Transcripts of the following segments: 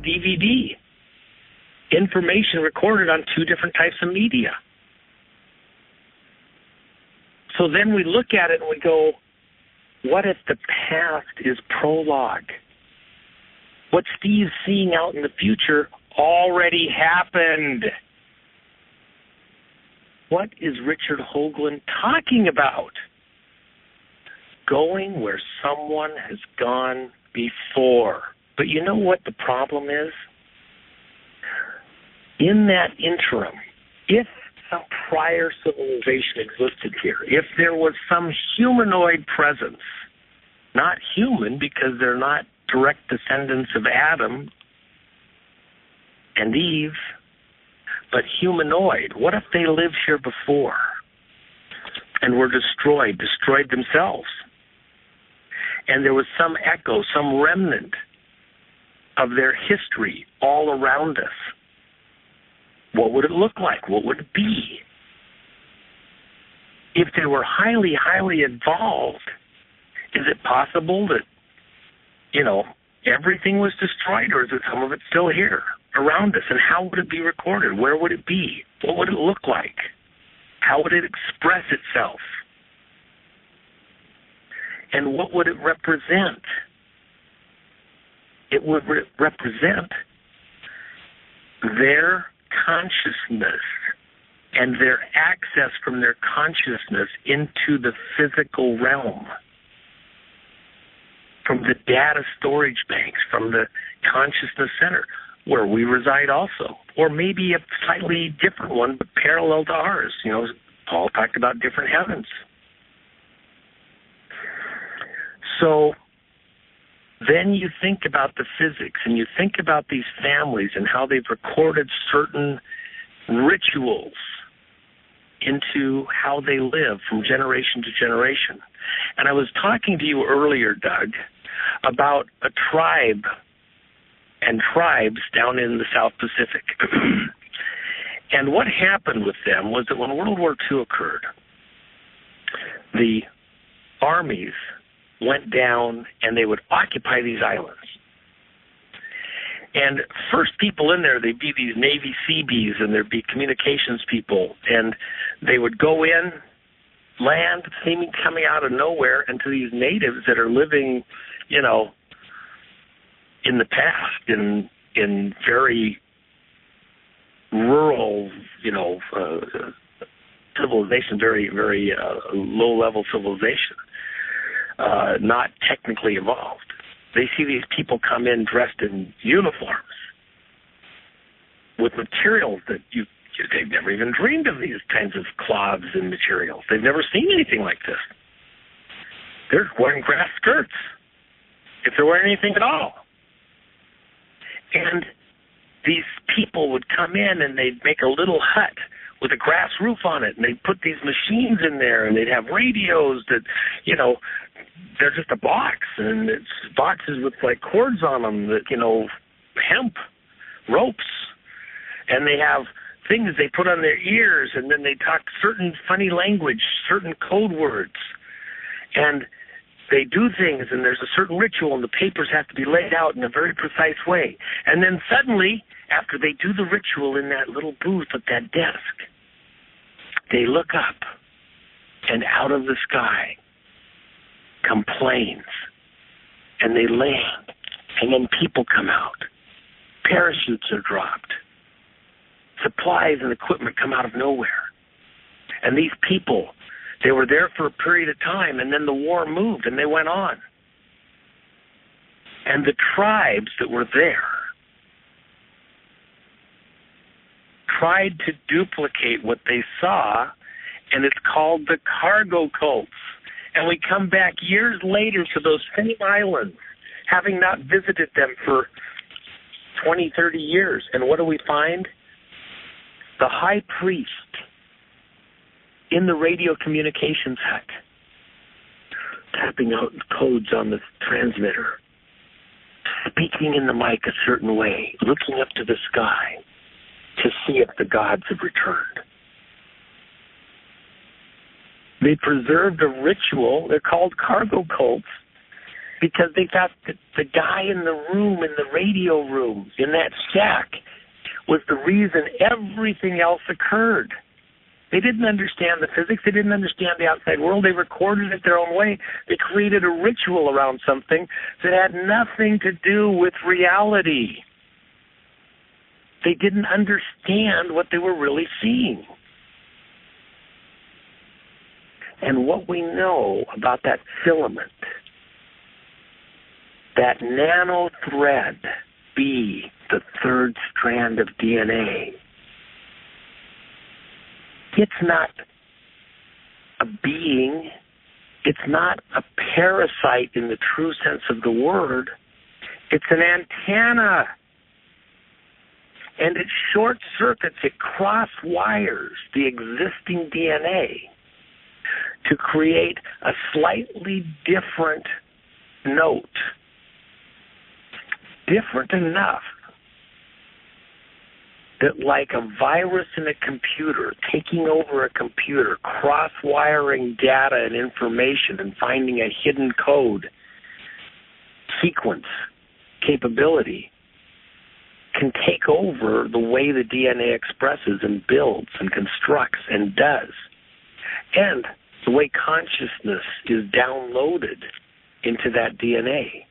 DVD. Information recorded on 2 different types of media. So then we look at it and we go, what if the past is prologue? What Steve's seeing out in the future already happened. What is Richard Hoagland talking about? Going where someone has gone before. But you know what the problem is? In that interim, if some prior civilization existed here, if there was some humanoid presence, not human because they're not direct descendants of Adam and Eve, but humanoid, what if they lived here before and were destroyed themselves? And there was some echo, some remnant of their history all around us. What would it look like? What would it be? If they were highly, highly involved, is it possible that, everything was destroyed, or is it some of it still here around us? And how would it be recorded? Where would it be? What would it look like? How would it express itself? And what would it represent? It would represent their consciousness and their access from their consciousness into the physical realm, from the data storage banks, from the consciousness center, where we reside also, or maybe a slightly different one, but parallel to ours. Paul talked about different heavens. So then you think about the physics, and you think about these families and how they've recorded certain rituals into how they live from generation to generation. And I was talking to you earlier, Doug, about a tribe and tribes down in the South Pacific. And what happened with them was that when World War II occurred, the armies went down and they would occupy these islands. And first people in there, they'd be these Navy Seabees, and there'd be communications people, and they would go in, land, seeming coming out of nowhere, and to these natives that are living, in the past, in very rural, civilization, very, very low-level civilization, not technically evolved. They see these people come in dressed in uniforms with materials that they've never even dreamed of, these kinds of cloths and materials. They've never seen anything like this. They're wearing grass skirts, if they're wearing anything at all. And these people would come in and they'd make a little hut with a grass roof on it, and they'd put these machines in there, and they'd have radios that, they're just a box, and it's boxes with cords on them that, hemp, ropes, and they have things they put on their ears, and then they talk certain funny language, certain code words, and they do things, and there's a certain ritual, and the papers have to be laid out in a very precise way. And then suddenly, after they do the ritual in that little booth at that desk, they look up, and out of the sky come planes, and they land, and then people come out. Parachutes are dropped. Supplies and equipment come out of nowhere. And these people, they were there for a period of time, and then the war moved, and they went on. And the tribes that were there tried to duplicate what they saw, and it's called the cargo cults. And we come back years later to those same islands, having not visited them for 20, 30 years. And what do we find? The high priest in the radio communications hut, tapping out codes on the transmitter, speaking in the mic a certain way, looking up to the sky to see if the gods have returned. They preserved a ritual. They're called cargo cults. because they thought that the guy in the room, in the radio room, in that shack, was the reason everything else occurred. They didn't understand the physics. They didn't understand the outside world. They recorded it their own way. They created a ritual around something that had nothing to do with reality. They didn't understand what they were really seeing. And what we know about that filament, that nano-thread, be the third strand of DNA, it's not a being. It's not a parasite in the true sense of the word. It's an antenna. And it short circuits, it cross wires the existing DNA to create a slightly different note. Different enough that, like a virus in a computer, taking over a computer, cross-wiring data and information and finding a hidden code, sequence, capability, can take over the way the DNA expresses and builds and constructs and does. And the way consciousness is downloaded into that DNA.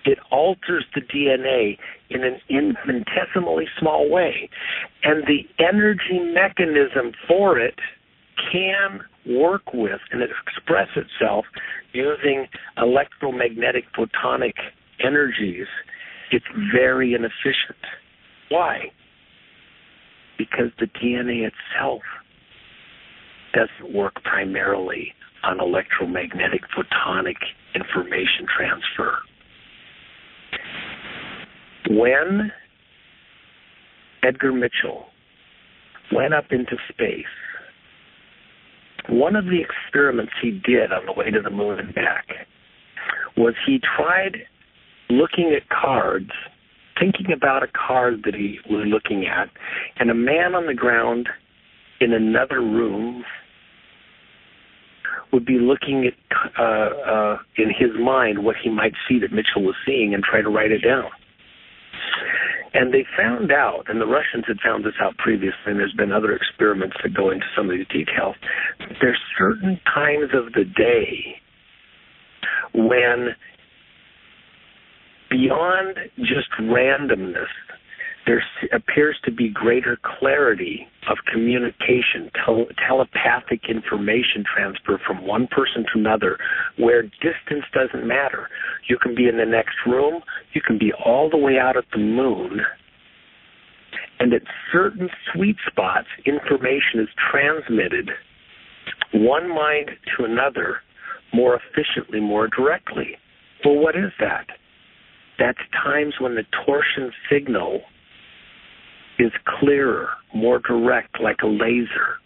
It alters the DNA in an infinitesimally small way. And the energy mechanism for it can work with and express itself using electromagnetic photonic energies. It's very inefficient. Why? Because the DNA itself doesn't work primarily on electromagnetic photonic information transfer. When Edgar Mitchell went up into space, one of the experiments he did on the way to the moon and back was he tried looking at cards, thinking about a card that he was looking at, and a man on the ground in another room would be looking at, in his mind, what he might see that Mitchell was seeing and try to write it down. And they found out, and the Russians had found this out previously, and there's been other experiments that go into some of these details, there's certain times of the day when, beyond just randomness, there appears to be greater clarity of communication, telepathic information transfer from one person to another, where distance doesn't matter. You can be in the next room, you can be all the way out at the moon, and at certain sweet spots, information is transmitted one mind to another more efficiently, more directly. Well, what is that? That's times when the torsion signal is clearer, more direct, like a laser.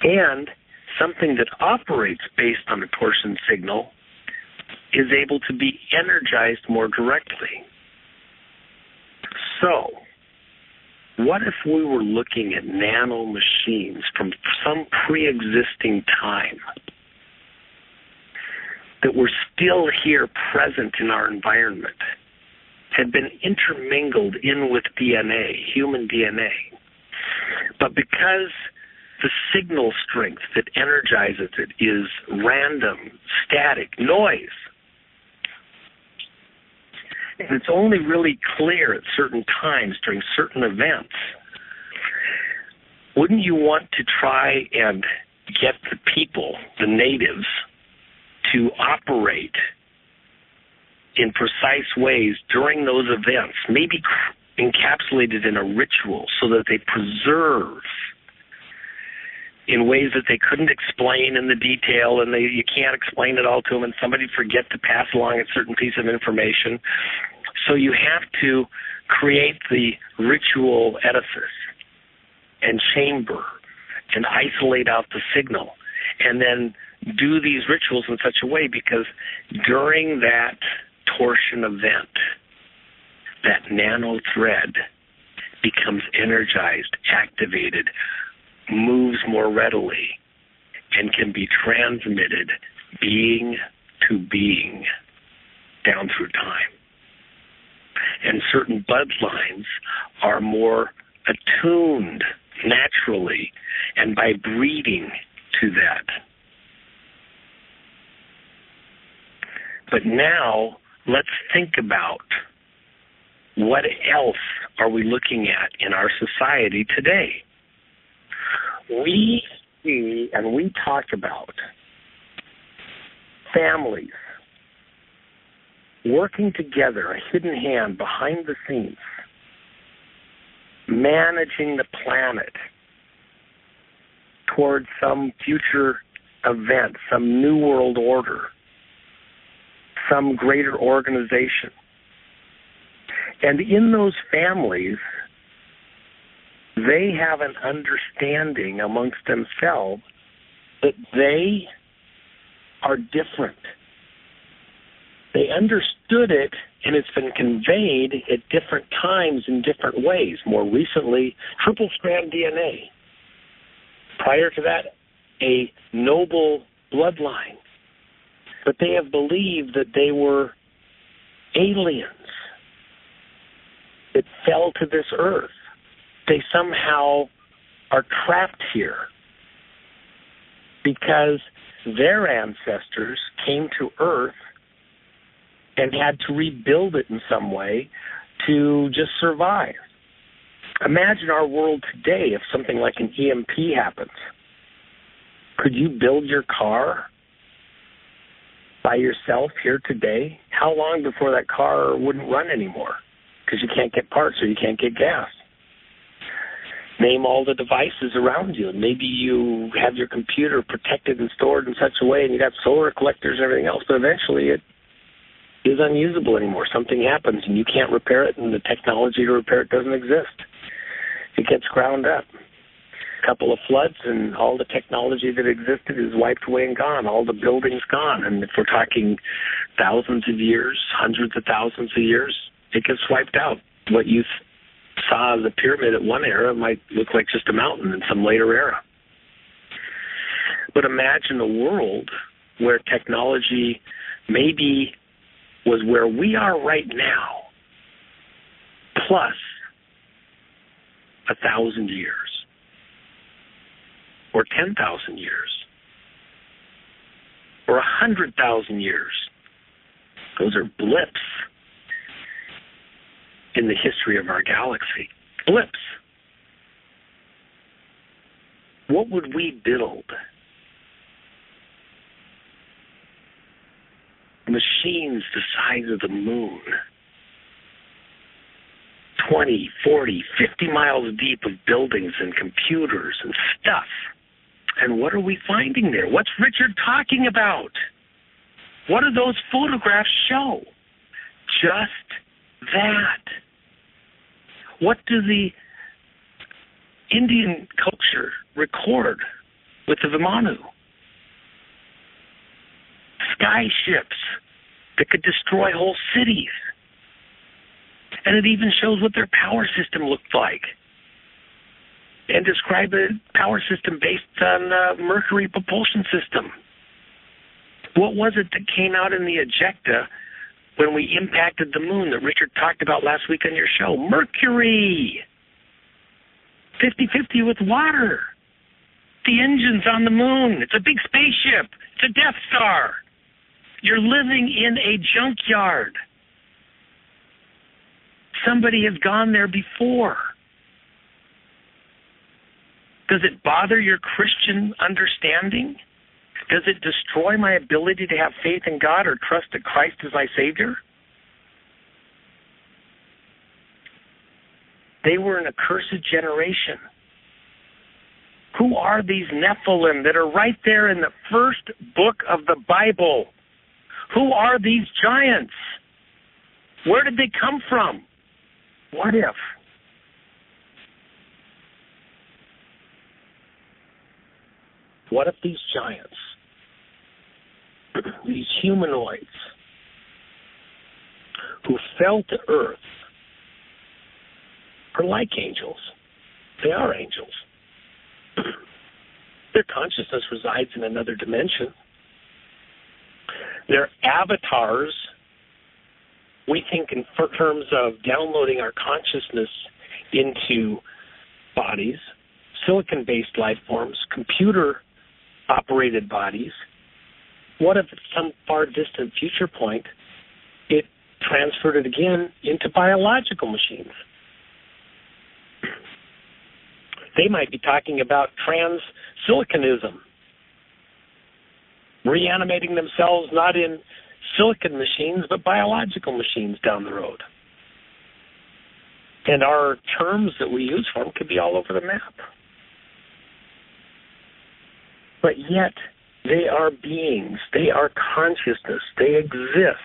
And something that operates based on a torsion signal is able to be energized more directly. So, what if we were looking at nano machines from some pre-existing time that were still here present in our environment, had been intermingled in with DNA, human DNA. But because the signal strength that energizes it is random, static, noise, and it's only really clear at certain times during certain events, wouldn't you want to try and get the people, the natives, to operate in precise ways during those events, maybe encapsulated in a ritual so that they preserve in ways that they couldn't explain in the detail, and you can't explain it all to them, and somebody forget to pass along a certain piece of information. So you have to create the ritual edifice and chamber and isolate out the signal, and then do these rituals in such a way, because during that torsion event, that nano-thread becomes energized, activated, moves more readily, and can be transmitted, being to being down through time. And certain bloodlines are more attuned naturally and by breeding to that. But now, let's think about what else are we looking at in our society today. We see and we talk about families working together, a hidden hand behind the scenes, managing the planet towards some future event, some new world order, some greater organization. And in those families, they have an understanding amongst themselves that they are different. They understood it, and it's been conveyed at different times in different ways. More recently, triple-strand DNA. Prior to that, a noble bloodline. But they have believed that they were aliens that fell to this earth. They somehow are trapped here because their ancestors came to earth and had to rebuild it in some way to just survive. Imagine our world today if something like an EMP happens. Could you build your car by yourself here today? How long before that car wouldn't run anymore? Because you can't get parts or you can't get gas. Name all the devices around you, and maybe you have your computer protected and stored in such a way, and you got solar collectors and everything else, but eventually it is unusable anymore. Something happens, and you can't repair it, and the technology to repair it doesn't exist. It gets ground up. A couple of floods, and all the technology that existed is wiped away and gone. All the buildings gone, and if we're talking thousands of years, hundreds of thousands of years, it gets wiped out. What you saw as a pyramid at one era might look like just a mountain in some later era. But imagine a world where technology maybe was where we are right now, plus 1,000 years, or 10,000 years, or 100,000 years. Those are blips in the history of our galaxy. Blips. What would we build? Machines the size of the moon, 20, 40, 50 miles deep of buildings and computers and stuff. And what are we finding there? What's Richard talking about? What do those photographs show? Just that. What do the Indian culture record with the Vimanu? Sky ships that could destroy whole cities. And it even shows what their power system looked like. And describe a power system based on Mercury propulsion system. What was it that came out in the ejecta when we impacted the moon that Richard talked about last week on your show? Mercury! 50-50 with water. The engine's on the moon. It's a big spaceship. It's a Death Star. You're living in a junkyard. Somebody has gone there before. Does it bother your Christian understanding? Does it destroy my ability to have faith in God or trust that Christ is my Savior? They were an accursed generation. Who are these Nephilim that are right there in the first book of the Bible? Who are these giants? Where did they come from? What if? What if these giants, these humanoids who fell to earth are like angels? They are angels. Their consciousness resides in another dimension. They're avatars. We think in terms of downloading our consciousness into bodies, silicon-based life forms, computer-operated bodies. What if at some far distant future point it transferred it again into biological machines? They might be talking about transsiliconism, reanimating themselves not in silicon machines but biological machines down the road. And our terms that we use for them could be all over the map. But yet, they are beings. They are consciousness. They exist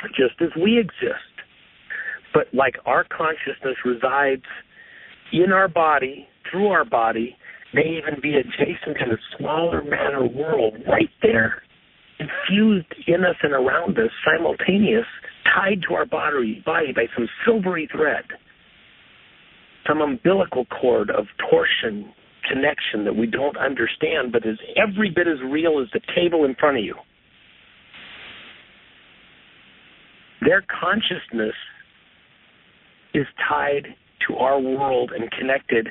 just as we exist. But like our consciousness resides in our body, through our body, may even be adjacent in a smaller matter world right there, infused in us and around us, simultaneous, tied to our body by some silvery thread, some umbilical cord of torsion connection that we don't understand, but is every bit as real as the table in front of you. Their consciousness is tied to our world and connected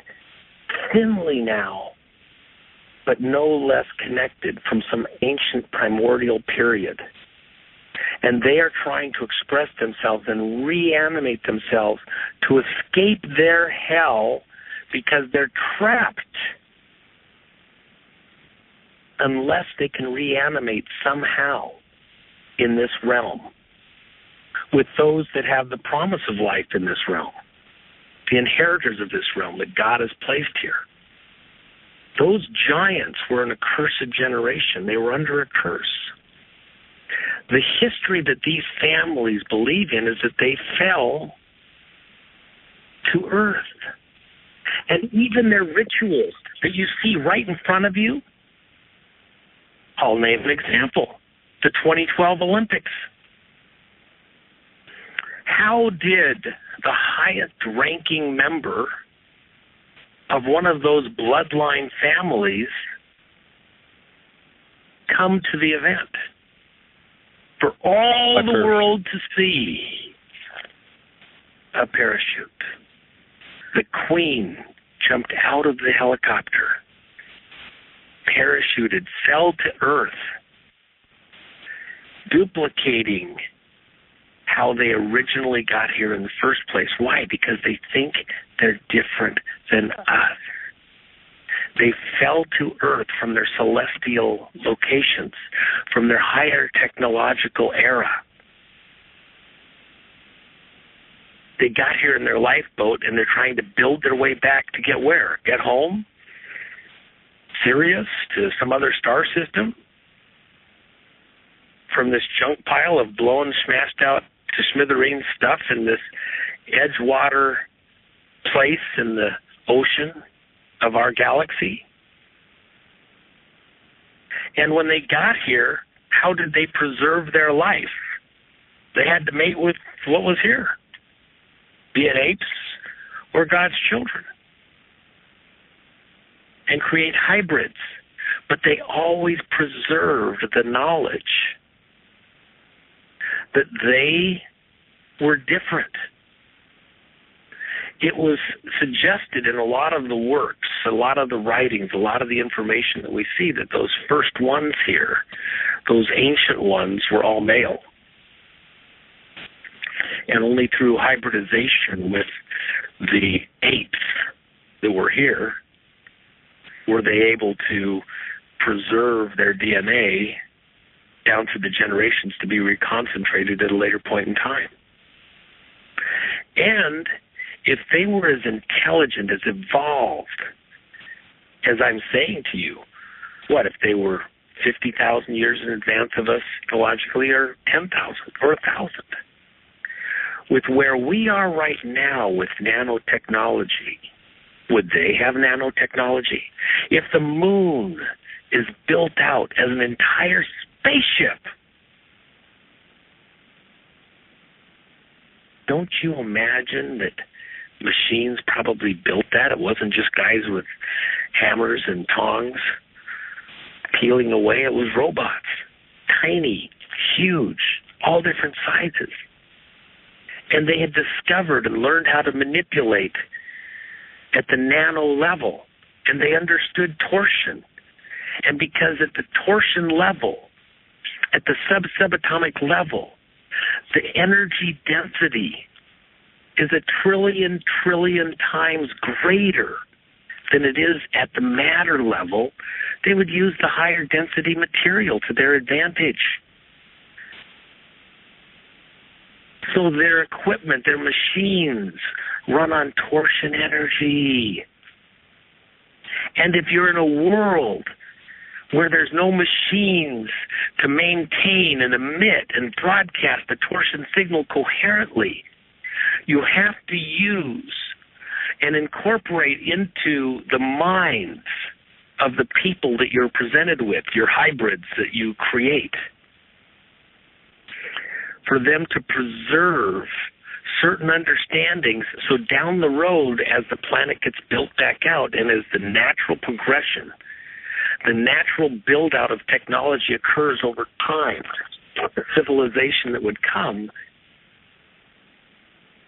thinly now, but no less connected from some ancient primordial period. And they are trying to express themselves and reanimate themselves to escape their hell because they're trapped unless they can reanimate somehow in this realm with those that have the promise of life in this realm, the inheritors of this realm that God has placed here. Those giants were an accursed generation. They were under a curse. The history that these families believe in is that they fell to earth. And even their rituals that you see right in front of you, I'll name an example, the 2012 Olympics. How did the highest-ranking member of one of those bloodline families come to the event? For all the world to see, a parachute. The Queen jumped out of the helicopter, parachuted, fell to earth, duplicating how they originally got here in the first place. Why? Because they think they're different than us. They fell to earth from their celestial locations, from their higher technological era. They got here in their lifeboat, and they're trying to build their way back to get where? Get home? Sirius? To some other star system? From this junk pile of blown, smashed out to smithereens stuff in this Edgewater place in the ocean of our galaxy? And when they got here, how did they preserve their life? They had to mate with what was here, be it apes or God's children, and create hybrids. But they always preserved the knowledge that they were different. It was suggested in a lot of the works, a lot of the writings, a lot of the information that we see that those first ones here, those ancient ones, were all male. And only through hybridization with the apes that were here were they able to preserve their DNA down through the generations to be reconcentrated at a later point in time. And if they were as intelligent, as evolved, as I'm saying to you, what if they were 50,000 years in advance of us ecologically, or 10,000 or 1,000? With where we are right now with nanotechnology, would they have nanotechnology? If the moon is built out as an entire spaceship, don't you imagine that machines probably built that? It wasn't just guys with hammers and tongs peeling away. It was robots. tiny, huge, all different sizes. And they had discovered and learned how to manipulate at the nano level. And they understood torsion. And because at the torsion level, at the subatomic level, the energy density is a trillion times greater than it is at the matter level, they would use the higher density material to their advantage. So their equipment, their machines run on torsion energy. And if you're in a world where there's no machines to maintain and emit and broadcast the torsion signal coherently, you have to use and incorporate into the minds of the people that you're presented with, your hybrids that you create, for them to preserve certain understandings, so down the road, as the planet gets built back out and as the natural progression, the natural build-out of technology occurs over time, the civilization that would come,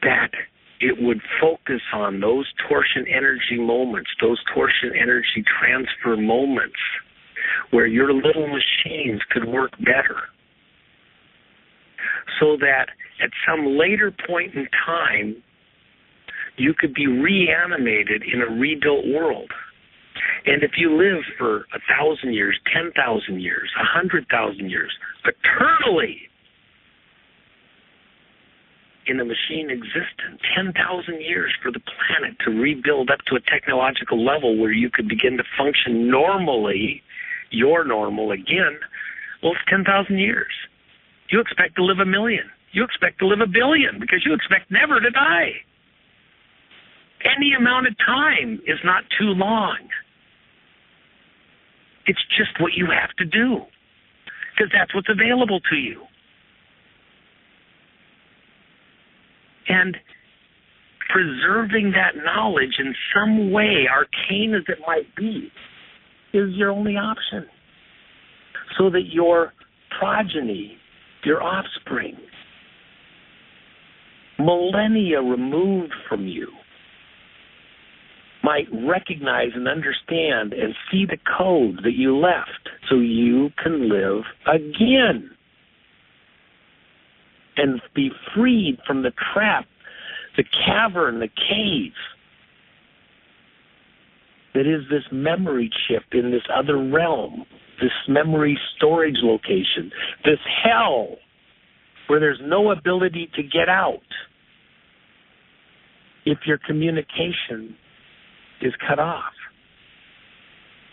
that it would focus on those torsion energy moments, those torsion energy transfer moments, where your little machines could work better, so that at some later point in time, you could be reanimated in a rebuilt world. And if you live for 1,000 years, 10,000 years, 100,000 years, eternally in a machine existence, 10,000 years for the planet to rebuild up to a technological level where you could begin to function normally, your normal again, well, it's 10,000 years. You expect to live 1 million. You expect to live 1 billion because you expect never to die. Any amount of time is not too long. It's just what you have to do because that's what's available to you. And preserving that knowledge in some way, arcane as it might be, is your only option. So that your progeny, your offspring, millennia removed from you, might recognize and understand and see the code that you left so you can live again and be freed from the trap, the cavern, the cave that is this memory chip in this other realm, this memory storage location, this hell where there's no ability to get out if your communication is cut off.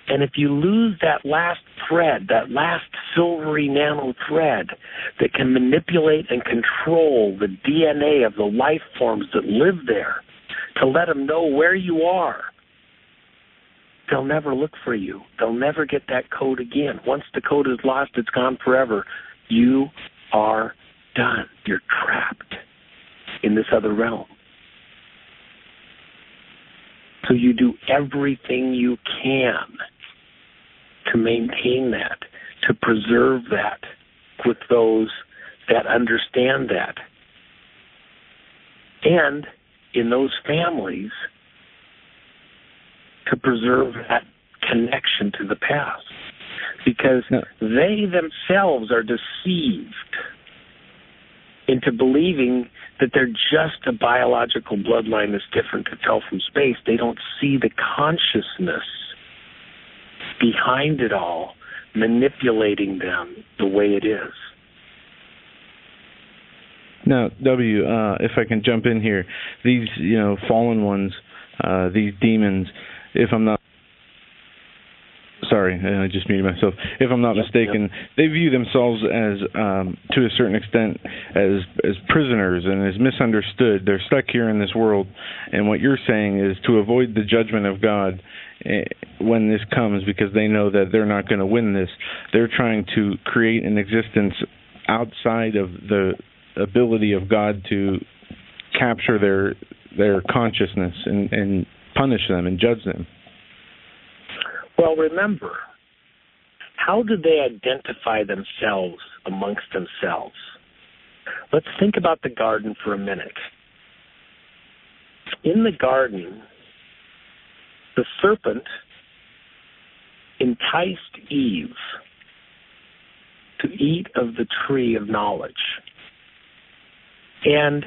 And if you lose that last thread, that last silvery nano thread that can manipulate and control the DNA of the life forms that live there to let them know where you are, they'll never look for you. They'll never get that code again. Once the code is lost, it's gone forever. You are done. You're trapped in this other realm. So you do everything you can to maintain that, to preserve that with those that understand that. And in those families, to preserve that connection to the past. Because they themselves are deceived into believing that they're just a biological bloodline that's different that fell from space. They don't see the consciousness behind it all, manipulating them the way it is. Now, W, if I can jump in here, these, fallen ones, these demons, if I'm not, sorry, I just muted myself. If I'm not mistaken, they view themselves as, to a certain extent, as prisoners and as misunderstood. They're stuck here in this world, and what you're saying is to avoid the judgment of God when this comes, because they know that they're not going to win this. They're trying to create an existence outside of the ability of God to capture their consciousness and punish them and judge them. Well, remember, how do they identify themselves amongst themselves. Let's think about the garden for a minute. In the garden, the serpent enticed Eve to eat of the tree of knowledge. And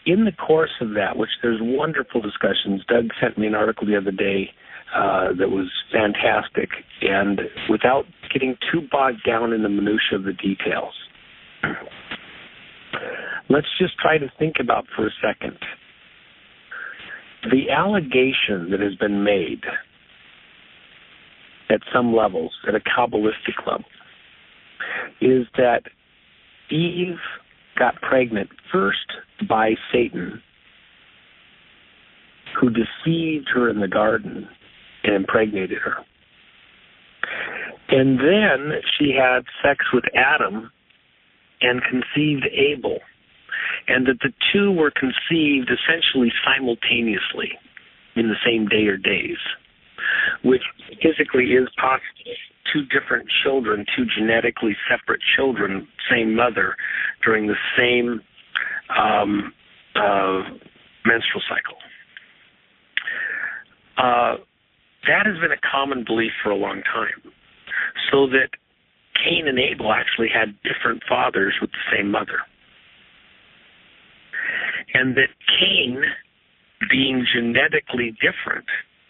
in the course of that, which there's wonderful discussions, Doug sent me an article the other day that was fantastic, and without getting too bogged down in the minutia of the details, let's just try to think about for a second. The allegation that has been made at some levels, at a Kabbalistic level, is that Eve got pregnant first by Satan, who deceived her in the garden and impregnated her. And then she had sex with Adam and conceived Abel, and that the two were conceived essentially simultaneously in the same day or days, which physically is possible. Two different children, two genetically separate children, same mother, during the same menstrual cycle. That has been a common belief for a long time, so that Cain and Abel actually had different fathers with the same mother. And that Cain, being genetically different,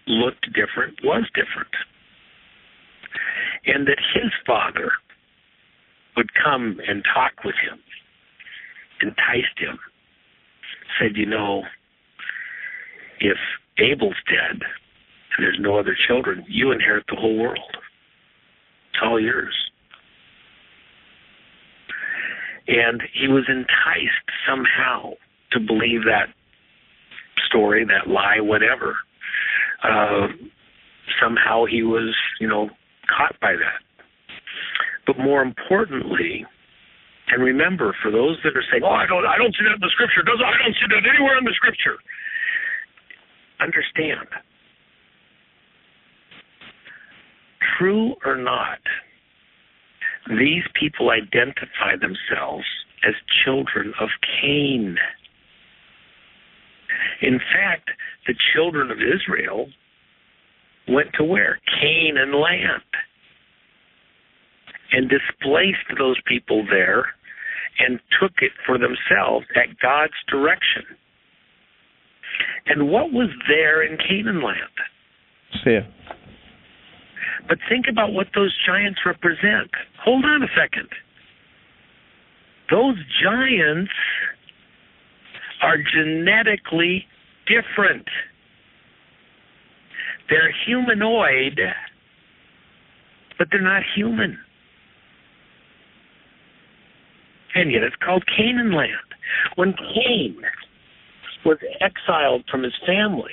looked different, was different. And that his father would come and talk with him, enticed him, said, you know, if Abel's dead and there's no other children, you inherit the whole world. It's all yours. And he was enticed somehow to believe that story, that lie, whatever. Somehow he was, caught by that. But more importantly, and remember, for those that are saying, I don't see that in the Scripture. I don't see that anywhere in the Scripture. Understand, true or not, these people identify themselves as children of Cain. In fact, the children of Israel went to where? Canaan land, and displaced those people there and took it for themselves at God's direction. And what was there in Canaan land? See. But think about what those giants represent. Hold on a second. Those giants are genetically different. They're humanoid, but they're not human. And yet it's called Canaan land. When Cain was exiled from his family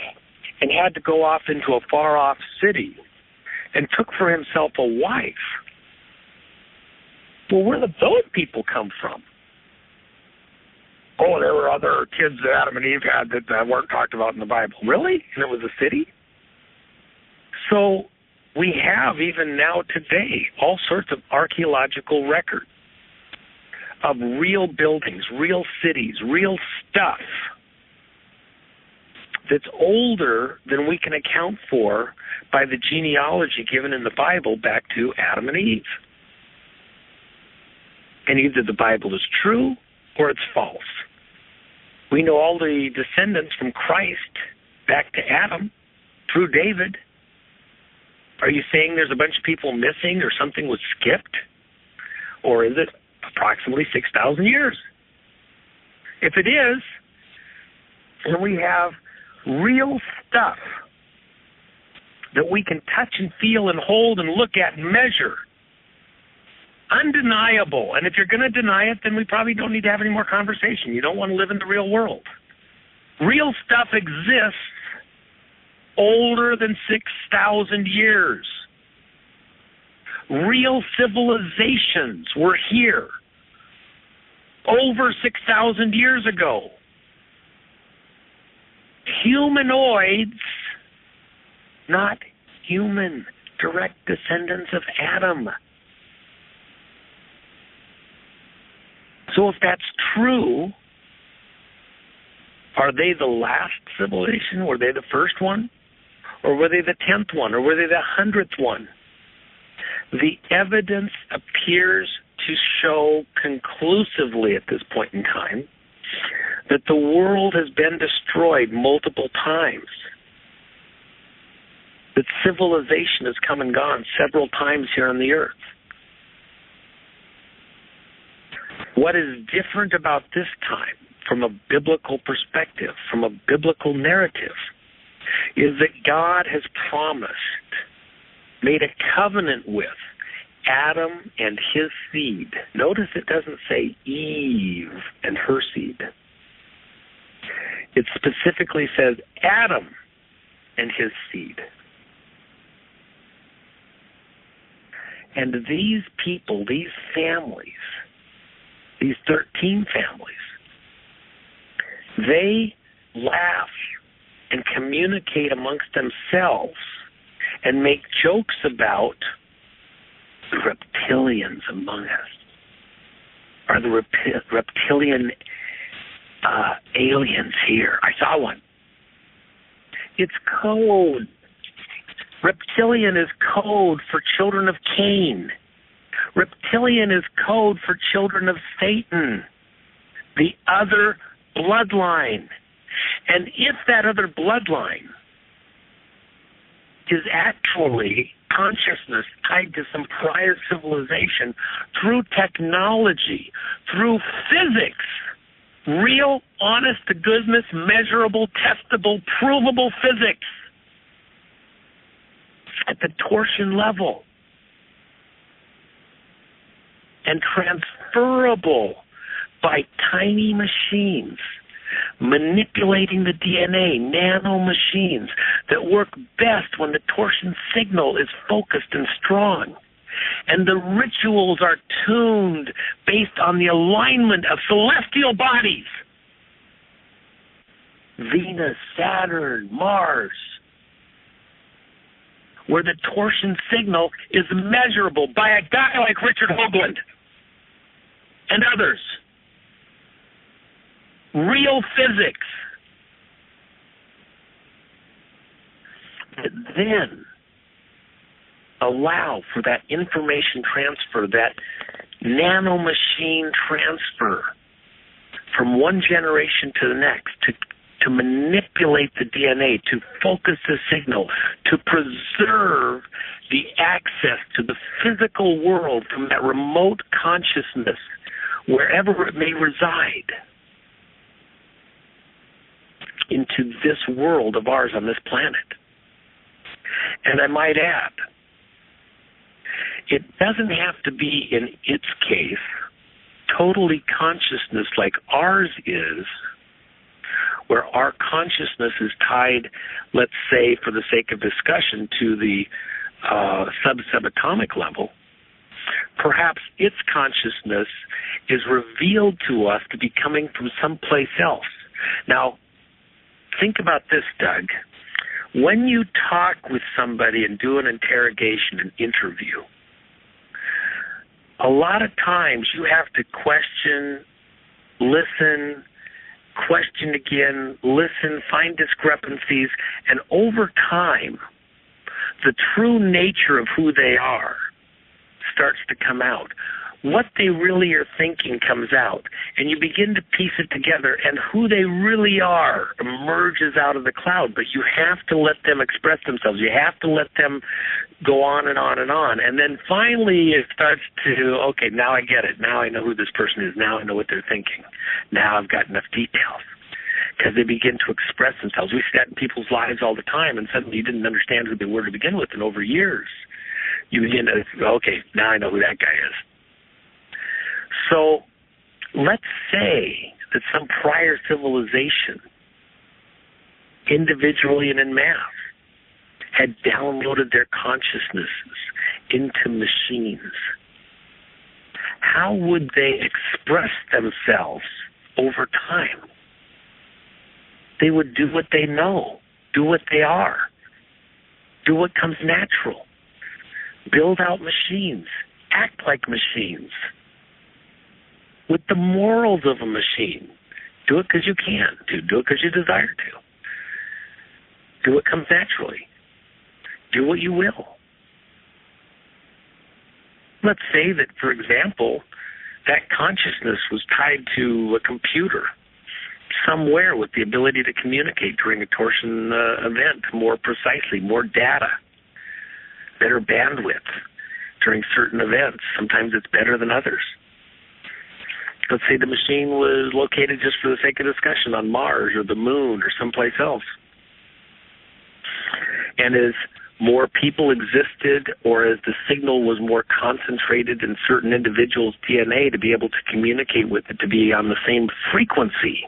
and had to go off into a far-off city and took for himself a wife, well, where did those people come from? Oh, there were other kids that Adam and Eve had that weren't talked about in the Bible. Really? And it was a city? So we have, even now today, all sorts of archaeological records of real buildings, real cities, real stuff that's older than we can account for by the genealogy given in the Bible back to Adam and Eve. And either the Bible is true or it's false. We know all the descendants from Christ back to Adam through David. Are you saying there's a bunch of people missing or something was skipped? Or is it approximately 6,000 years? If it is, then we have real stuff that we can touch and feel and hold and look at and measure. Undeniable. And if you're going to deny it, then we probably don't need to have any more conversation. You don't want to live in the real world. Real stuff exists older than 6,000 years. Real civilizations were here over 6,000 years ago. Humanoids, not human, direct descendants of Adam. So if that's true, are they the last civilization? Were they the first one? Or were they the 10th one? Or were they the 100th one? The evidence appears to show conclusively at this point in time that the world has been destroyed multiple times. That civilization has come and gone several times here on the earth. What is different about this time, from a biblical perspective, from a biblical narrative, is that God has promised, made a covenant with Adam and his seed. Notice it doesn't say Eve and her seed. It specifically says Adam and his seed. And these people, these families, these 13 families, they laugh and communicate amongst themselves and make jokes about the reptilians among us, or the reptilian aliens here. I saw one. It's code. Reptilian is code for children of Cain. Reptilian is code for children of Satan, the other bloodline. And if that other bloodline is actually consciousness tied to some prior civilization through technology, through physics, real, honest to goodness, measurable, testable, provable physics at the torsion level, and transferable by tiny machines, manipulating the DNA, nano machines that work best when the torsion signal is focused and strong. And the rituals are tuned based on the alignment of celestial bodies. Venus, Saturn, Mars, where the torsion signal is measurable by a guy like Richard Hoagland and others. Real physics. That then allow for that information transfer, that nanomachine transfer from one generation to the next, to manipulate the DNA, to focus the signal, to preserve the access to the physical world from that remote consciousness, wherever it may reside, into this world of ours on this planet. And I might add, it doesn't have to be, in its case, totally consciousness like ours is, where our consciousness is tied, let's say, for the sake of discussion, to the subatomic level. Perhaps its consciousness is revealed to us to be coming from someplace else. Now, think about this, Doug. When you talk with somebody and do an interrogation, an interview, a lot of times you have to question, listen, question again, listen, find discrepancies, and over time, the true nature of who they are starts to come out. What they really are thinking comes out, and you begin to piece it together, and who they really are emerges out of the cloud. But you have to let them express themselves. You have to let them go on and on and on. And then finally it starts to, okay, now I get it. Now I know who this person is. Now I know what they're thinking. Now I've got enough details. Because they begin to express themselves. We see that in people's lives all the time, and suddenly you didn't understand who they were to begin with, and over years you begin to, okay, now I know who that guy is. So let's say that some prior civilization, individually and in mass, had downloaded their consciousnesses into machines. How would they express themselves over time? They would do what they know, do what they are, do what comes natural, build out machines, act like machines. with the morals of a machine. Do it because you can. Do it because you desire to. Do what comes naturally. Do what you will. Let's say that, for example, that consciousness was tied to a computer somewhere with the ability to communicate during a torsion event more precisely, more data, better bandwidth during certain events. Sometimes it's better than others. Let's say the machine was located, just for the sake of discussion, on Mars or the Moon or someplace else. And as more people existed, or as the signal was more concentrated in certain individuals' DNA to be able to communicate with it, to be on the same frequency,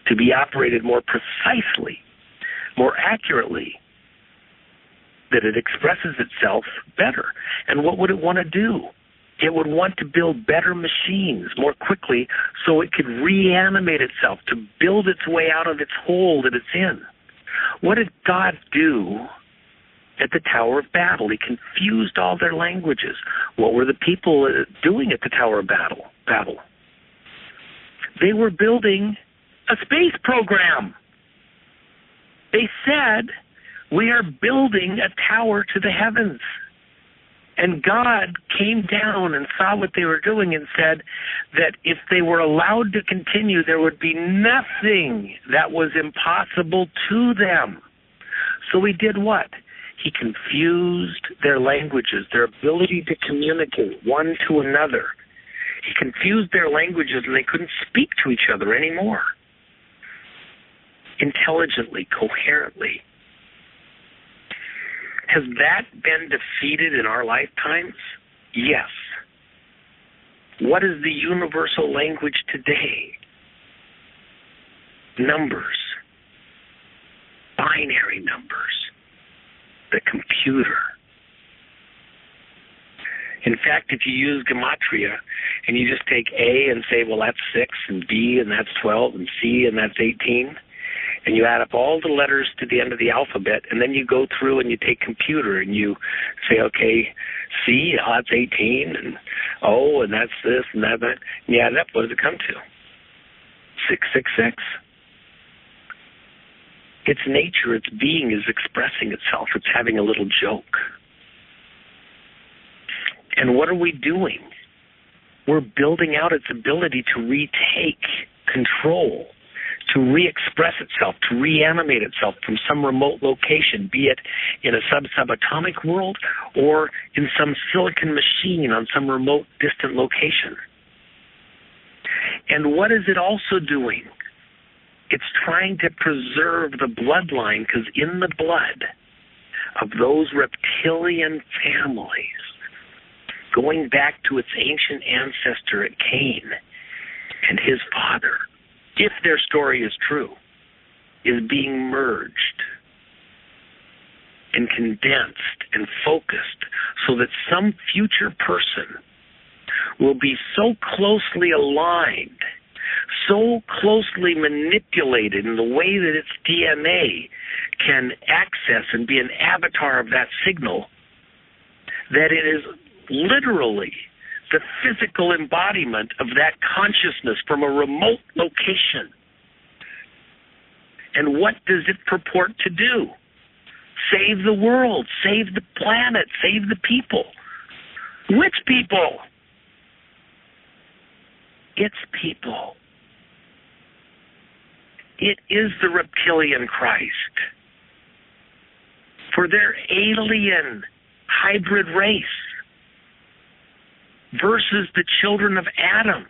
to be operated more precisely, more accurately, that it expresses itself better. And what would it want to do? It would want to build better machines more quickly so it could reanimate itself, to build its way out of its hole that it's in. What did God do at the Tower of Babel? He confused all their languages. What were the people doing at the Tower of Babel? They were building a space program. They said, we are building a tower to the heavens. And God came down and saw what they were doing and said that if they were allowed to continue, there would be nothing that was impossible to them. So he did what? He confused their languages, their ability to communicate one to another. He confused their languages and they couldn't speak to each other anymore. Intelligently, coherently. Has that been defeated in our lifetimes? Yes. What is the universal language today? Numbers. Binary numbers. The computer. In fact, if you use gematria and you just take A and say, well, that's 6, and B and that's 12, and C and that's 18, and you add up all the letters to the end of the alphabet, and then you go through and you take computer and you say, okay, C, that's 18, and O, and that's this and that, and you add it up, what does it come to? 666. Its nature, its being is expressing itself. It's having a little joke. And what are we doing? We're building out its ability to retake control, to re-express itself, to reanimate itself from some remote location, be it in a subatomic world or in some silicon machine on some remote, distant location. And what is it also doing? It's trying to preserve the bloodline, because in the blood of those reptilian families, going back to its ancient ancestor at Cain and his father, if their story is true, is being merged and condensed and focused so that some future person will be so closely aligned, so closely manipulated in the way that its DNA can access and be an avatar of that signal, that it is literally the physical embodiment of that consciousness from a remote location. And what does it purport to do? Save the world, save the planet, save the people. Which people? Its people. It is the reptilian Christ. For their alien hybrid race versus the children of Adam,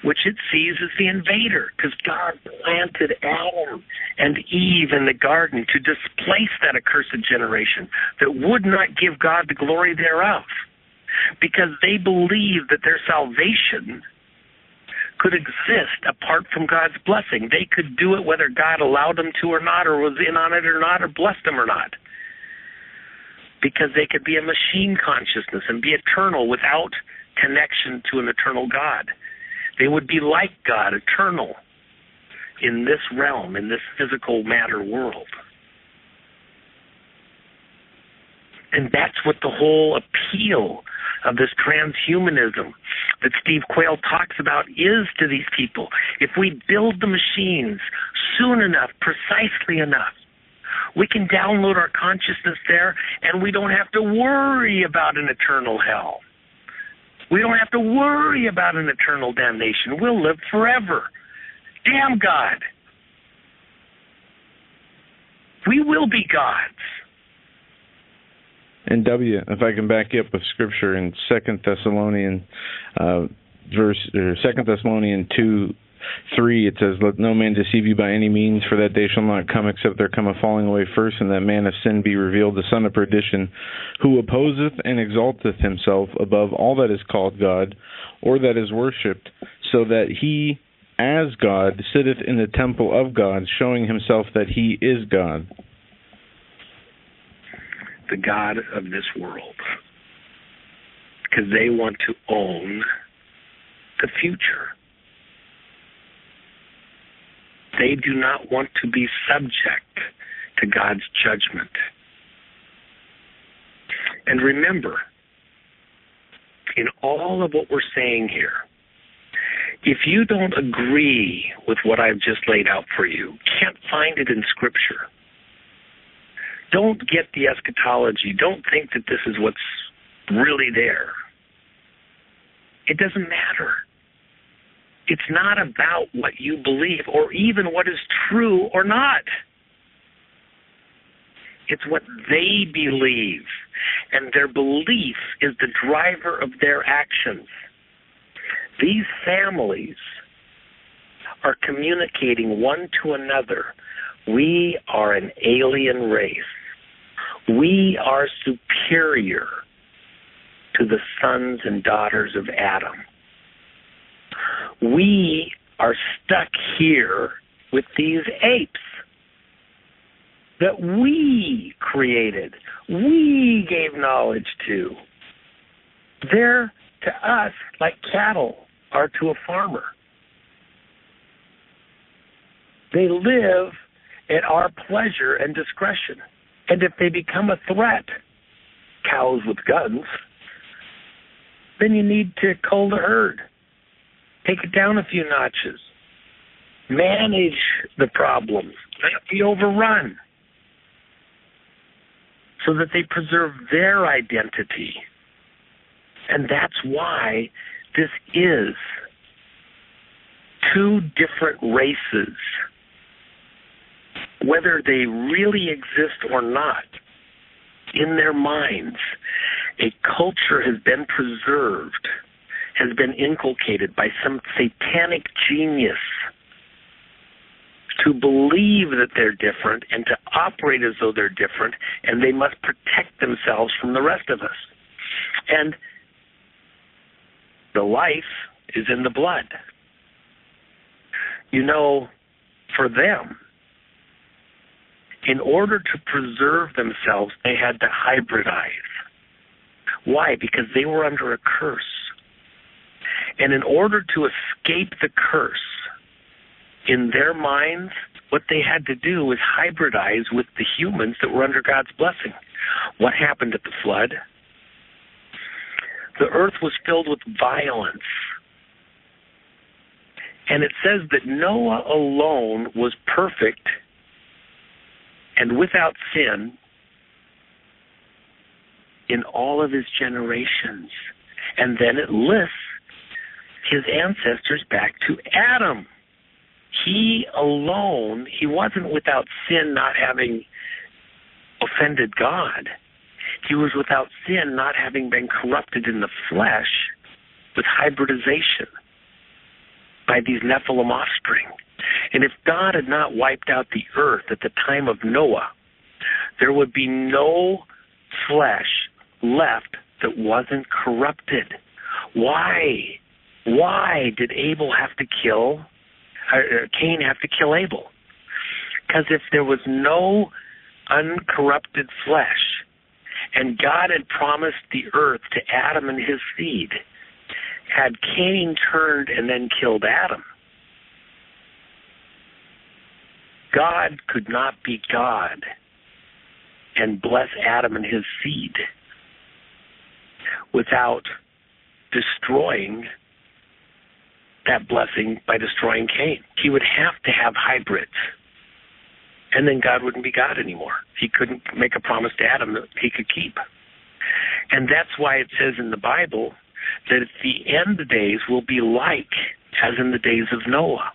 which it sees as the invader, because God planted Adam and Eve in the garden to displace that accursed generation that would not give God the glory thereof, because they believed that their salvation could exist apart from God's blessing. They could do it whether God allowed them to or not, or was in on it or not, or blessed them or not, because they could be a machine consciousness and be eternal without connection to an eternal God. They would be like God, eternal in this realm, in this physical matter world. And that's what the whole appeal of this transhumanism, that Steve Quayle talks about is to these people. If we build the machines soon enough, precisely enough, we can download our consciousness there, and we don't have to worry about an eternal hell. We don't have to worry about an eternal damnation. We'll live forever. Damn God. We will be gods. And W, if I can back you up with scripture in 2 Thessalonians 2:3, it says, "Let no man deceive you by any means, for that day shall not come except there come a falling away first, and that man of sin be revealed, the son of perdition, who opposeth and exalteth himself above all that is called God, or that is worshipped, so that he, as God, sitteth in the temple of God, showing himself that he is God." The God of this world. Because they want to own the future. They do not want to be subject to God's judgment. And remember, in all of what we're saying here, if you don't agree with what I've just laid out for you, can't find it in Scripture, don't get the eschatology. Don't think that this is what's really there. It doesn't matter. It's not about what you believe or even what is true or not. It's what they believe, and their belief is the driver of their actions. These families are communicating one to another. We are an alien race. We are superior to the sons and daughters of Adam. We are stuck here with these apes that we created, we gave knowledge to. They're to us like cattle are to a farmer. They live at our pleasure and discretion. And if they become a threat, cows with guns, then you need to cull the herd. Take it down a few notches. Manage the problems. Not be overrun. So that they preserve their identity. And that's why this is two different races. Whether they really exist or not, in their minds, a culture has been preserved, has been inculcated by some satanic genius to believe that they're different and to operate as though they're different, and they must protect themselves from the rest of us. And the life is in the blood. You know, for them, in order to preserve themselves, they had to hybridize. Why? Because they were under a curse. And in order to escape the curse, in their minds, what they had to do was hybridize with the humans that were under God's blessing. What happened at the flood? The earth was filled with violence. And it says that Noah alone was perfect and without sin in all of his generations. And then it lists his ancestors back to Adam. He alone, he wasn't without sin, not having offended God. He was without sin, not having been corrupted in the flesh with hybridization by these Nephilim offspring. And if God had not wiped out the earth at the time of Noah, there would be no flesh left that wasn't corrupted. Why? Why did Abel have to kill, Cain have to kill Abel? Because if there was no uncorrupted flesh, and God had promised the earth to Adam and his seed, had Cain turned and then killed Adam, God could not be God and bless Adam and his seed without destroying that blessing by destroying Cain. He would have to have hybrids. And then God wouldn't be God anymore. He couldn't make a promise to Adam that he could keep. And that's why it says in the Bible that at the end of days will be like as in the days of Noah.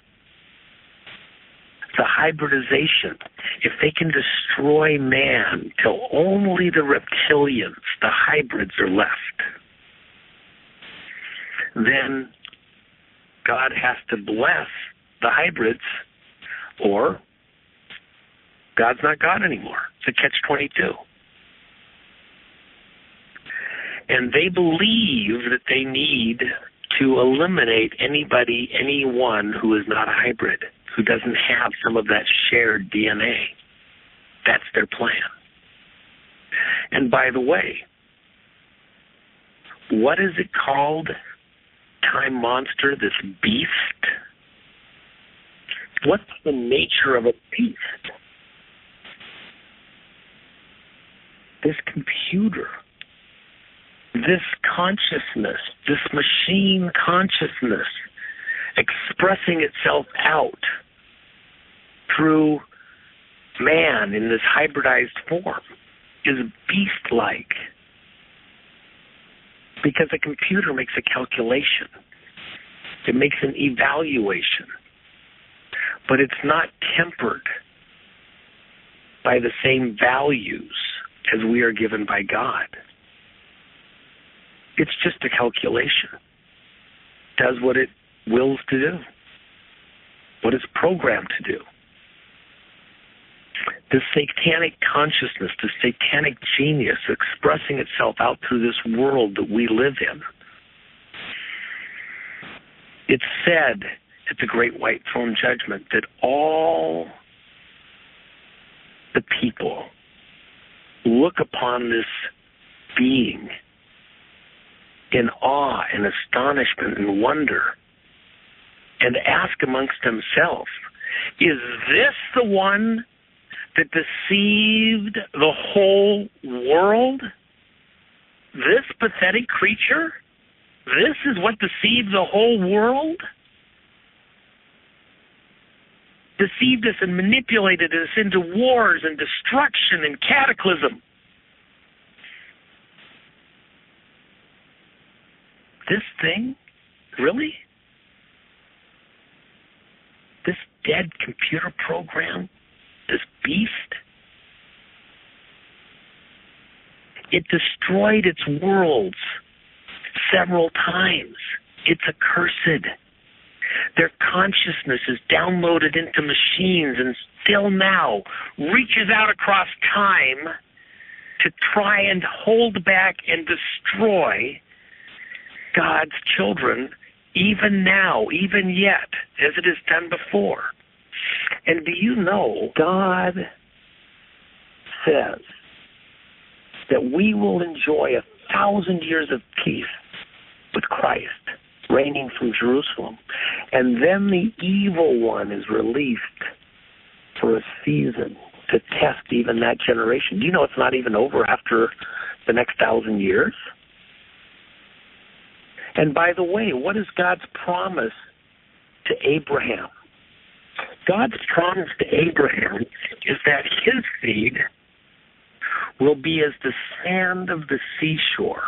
The hybridization. If they can destroy man till only the reptilians, the hybrids, are left, then God has to bless the hybrids, or God's not God anymore. It's a catch-22. And they believe that they need to eliminate anyone who is not a hybrid, who doesn't have some of that shared DNA. That's their plan. And by the way, what is it called, time monster, this beast? What's the nature of a beast? This computer, this consciousness, this machine consciousness expressing itself out through man in this hybridized form is beast-like, because a computer makes a calculation. It makes an evaluation, but it's not tempered by the same values as we are given by God. It's just a calculation. It does what it wills to do, what it's programmed to do. This satanic consciousness, this satanic genius expressing itself out through this world that we live in. It's said at the Great White Throne Judgment that all the people look upon this being in awe and astonishment and wonder and ask amongst themselves, is this the one that deceived the whole world? This pathetic creature? This is what deceived the whole world? Deceived us and manipulated us into wars and destruction and cataclysm. This thing? Really? This dead computer program? This beast? It destroyed its worlds several times. It's accursed. Their consciousness is downloaded into machines and still now reaches out across time to try and hold back and destroy God's children, even now, even yet, as it has done before. And do you know, God says that we will enjoy 1,000 years of peace with Christ reigning from Jerusalem. And then the evil one is released for a season to test even that generation. Do you know it's not even over after the next 1,000 years? And by the way, what is God's promise to Abraham? God's promise to Abraham is that his seed will be as the sand of the seashore,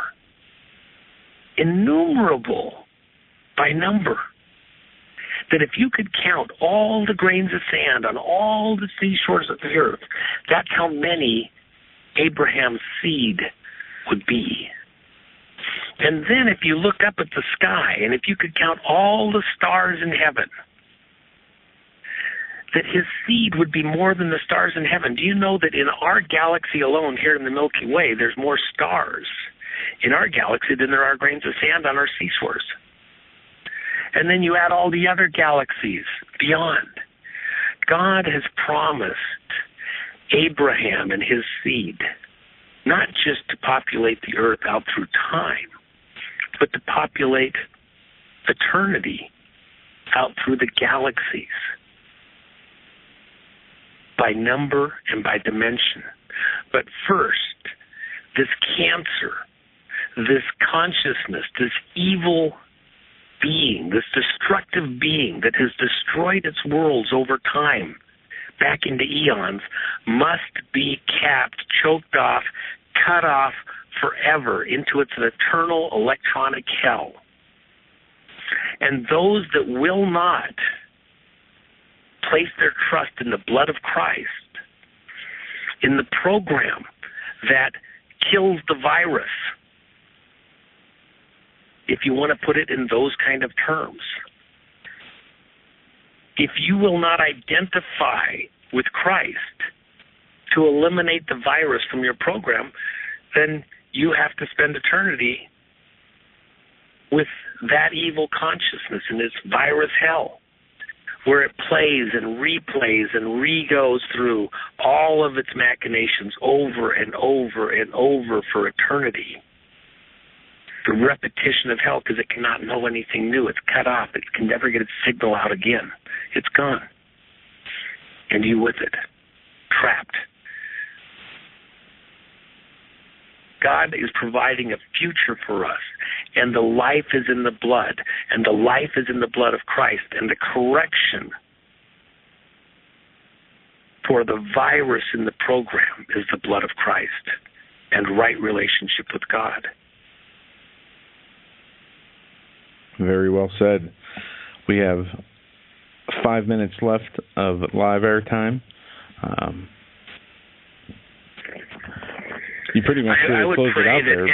innumerable by number. That if you could count all the grains of sand on all the seashores of the earth, that's how many Abraham's seed would be. And then if you look up at the sky, and if you could count all the stars in heaven, that his seed would be more than the stars in heaven. Do you know that in our galaxy alone, here in the Milky Way, there's more stars in our galaxy than there are grains of sand on our seashores? And then you add all the other galaxies beyond. God has promised Abraham and his seed not just to populate the earth out through time, but to populate eternity out through the galaxies by number and by dimension. But first, this cancer, this consciousness, this evil being, this destructive being that has destroyed its worlds over time, back into eons, must be capped, choked off, cut off forever into its eternal electronic hell. And those that will not place their trust in the blood of Christ, in the program that kills the virus, if you want to put it in those kind of terms, if you will not identify with Christ to eliminate the virus from your program, then you have to spend eternity with that evil consciousness in its virus hell, where it plays and replays and re-goes through all of its machinations over and over and over for eternity. The repetition of hell, because it cannot know anything new. It's cut off. It can never get its signal out again. It's gone. And you with it, trapped. God is providing a future for us, and the life is in the blood, and the life is in the blood of Christ, and the correction for the virus in the program is the blood of Christ and right relationship with God. Very well said. We have 5 minutes left of live airtime. You pretty much closed it out there.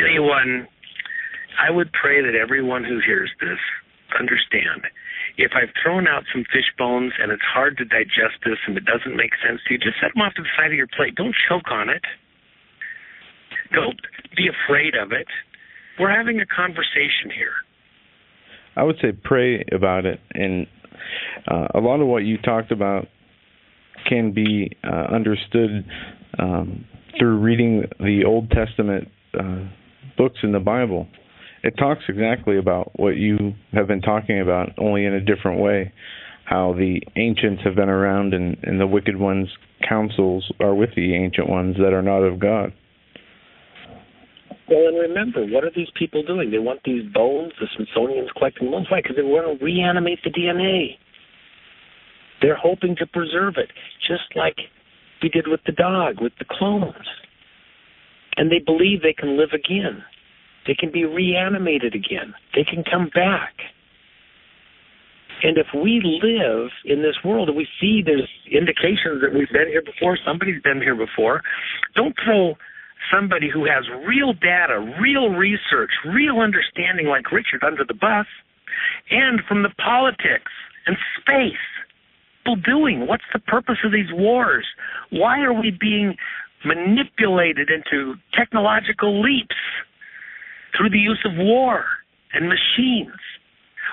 I would pray that everyone who hears this understand, if I've thrown out some fish bones and it's hard to digest this and it doesn't make sense to you, just set them off to the side of your plate. Don't choke on it. Don't be afraid of it. We're having a conversation here. I would say pray about it, and a lot of what you talked about can be understood through reading the Old Testament books in the Bible. It talks exactly about what you have been talking about, only in a different way, how the ancients have been around and the wicked ones' counsels are with the ancient ones that are not of God. Well, and remember, what are these people doing? They want these bones, the Smithsonian's collecting bones. Why? Because they want to reanimate the DNA. They're hoping to preserve it, just like we did with the dog, with the clones. And they believe they can live again. They can be reanimated again. They can come back. And if we live in this world and we see there's indications that we've been here before, somebody's been here before, don't throw somebody who has real data, real research, real understanding like Richard under the bus, and from the politics and space. Doing? What's the purpose of these wars? Why are we being manipulated into technological leaps through the use of war and machines?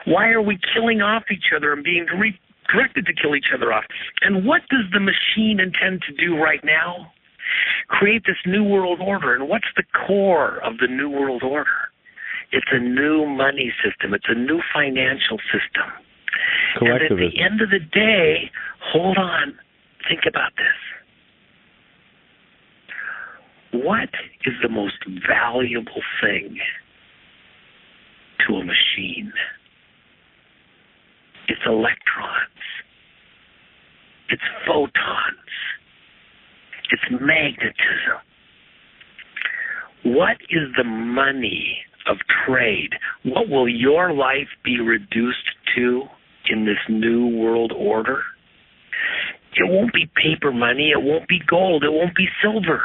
Why are we killing off each other and being directed to kill each other off? And what does the machine intend to do right now? Create this new world order. And what's the core of the new world order? It's a new money system. It's a new financial system. And at the end of the day, hold on, think about this. What is the most valuable thing to a machine? It's electrons. It's photons. It's magnetism. What is the money of trade? What will your life be reduced to in this new world order? It won't be paper money. It won't be gold. It won't be silver.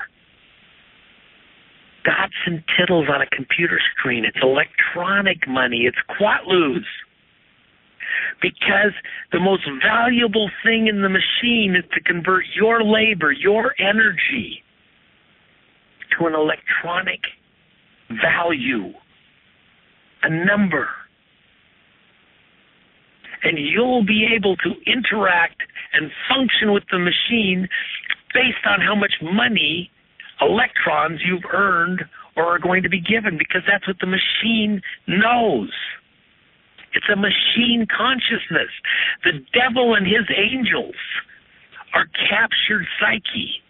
Dots and tittles on a computer screen. It's electronic money. It's quatloos. Because the most valuable thing in the machine is to convert your labor, your energy, to an electronic value, a number. And you'll be able to interact and function with the machine based on how much money, electrons you've earned or are going to be given, because that's what the machine knows. It's a machine consciousness. The devil and his angels are captured psyche,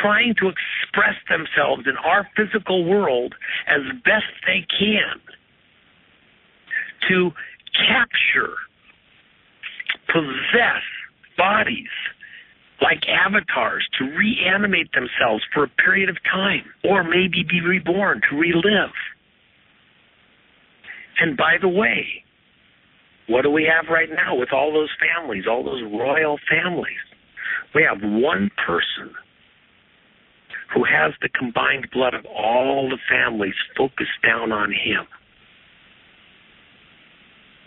trying to express themselves in our physical world as best they can. to capture, possess bodies like avatars, to reanimate themselves for a period of time, or maybe be reborn, to relive. And by the way, what do we have right now with all those families, all those royal families? We have one person who has the combined blood of all the families focused down on him.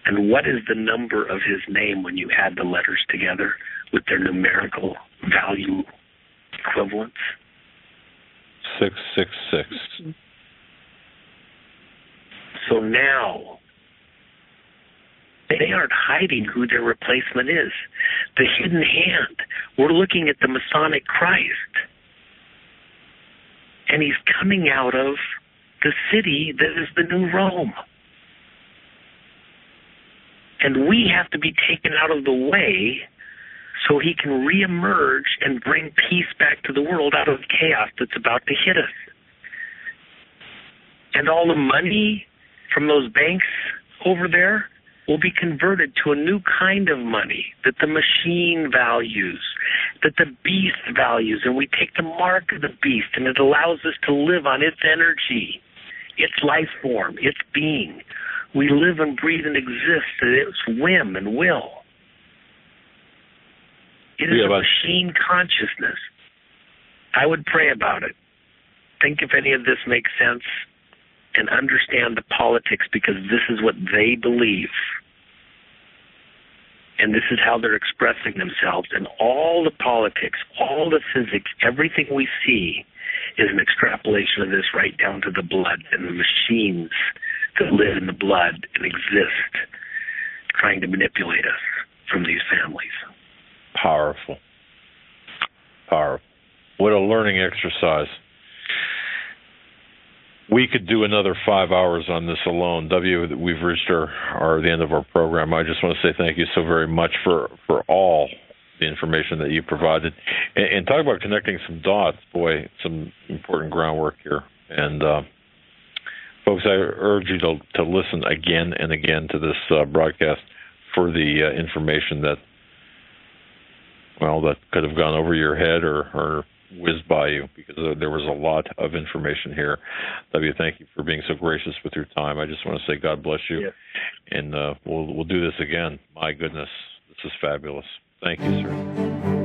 And what is the number of his name when you add the letters together with their numerical value equivalents? 666. So now, they aren't hiding who their replacement is. The hidden hand. We're looking at the Masonic Christ. And he's coming out of the city that is the new Rome. And we have to be taken out of the way so he can reemerge and bring peace back to the world out of the chaos that's about to hit us. And all the money from those banks over there will be converted to a new kind of money that the machine values, that the beast values, and we take the mark of the beast, and it allows us to live on its energy, its life form, its being. We live and breathe and exist at its whim and will. It is a machine consciousness. I would pray about it. Think if any of this makes sense, and understand the politics, because this is what they believe. And this is how they're expressing themselves. And all the politics, all the physics, everything we see is an extrapolation of this right down to the blood and the machines that live in the blood and exist, trying to manipulate us from these families. Powerful. Powerful. What a learning exercise. We could do another 5 hours on this alone. We've reached the end of our program. I just want to say thank you so very much for all the information that you provided. And talk about connecting some dots. Boy, some important groundwork here. And folks, I urge you to listen again and again to this broadcast for the information that could have gone over your head or whizzed by you, because there was a lot of information here. W, thank you for being so gracious with your time. I just want to say God bless you. Yes. And we'll do this again. My goodness, this is fabulous. Thank you, sir.